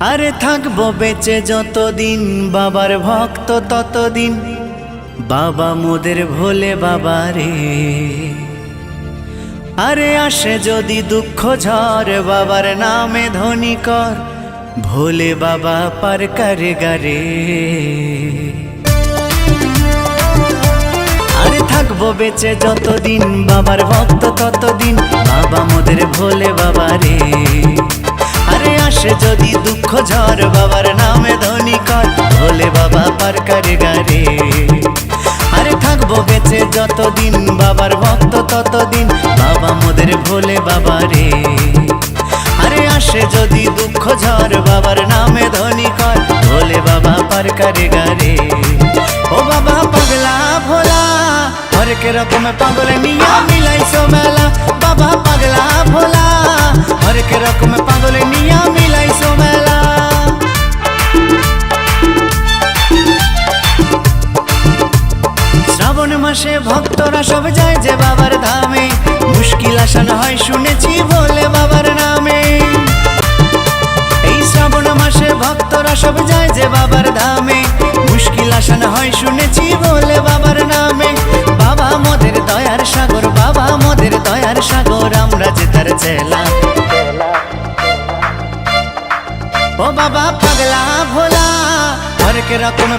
আরে থাকবো বেঁচে যতদিন বাবার ভক্ত ততদিন, বাবা মোদের ভোলে বাবা রে। আরে আসে যদি দুঃখ ঝড় বাবার নামে ধ্বনি কর, ভোলে বাবা পার করে গারে। আরে থাকবো বেঁচে যতদিন বাবার ভক্ত ততদিন, বাবা মোদের ভোলে বাবা রে। আরে আসে যদি দুঃখ ঝড় বাবার নামে ধ্বনি কর, ভোলে বাবা পার করে গারে। আরে থাকবো বেঁচে যতদিন বাবার ভক্ত ততদিন, বাবা মোদের ভোলে বাবা রে। আরে আসে যদি দুঃখ ঝড় বাবার নামে ধ্বনি কর, ভোলে বাবা পার করে গারে। ও বাবা পাগলা ভোলা হরেক রকম পাগলে নিয়া মিলাইছো মেলা, বাবা পাগলা ভোলা হরেক রকম পাগলে নিয়া মিলাইছো মেলা। শ্রাবণ মাসে ভক্তরা সব যায় যে বাবার ধামে, মুশকিল আসান হয় শুনেছি ভোলে বাবার নামে। এই শ্রাবণ মাসে ভক্তরা সব যায় যে বাবার ধামে, মুশকিল আসান হয় শুনেছি ভোলে বাবার নামে। বাবা মোদের দয়ার সাগর, বাবা মোদের দয়ার সাগর, আমরা যে তার চেলা। ও বাবা পাগলা ভোলা হরেক রকম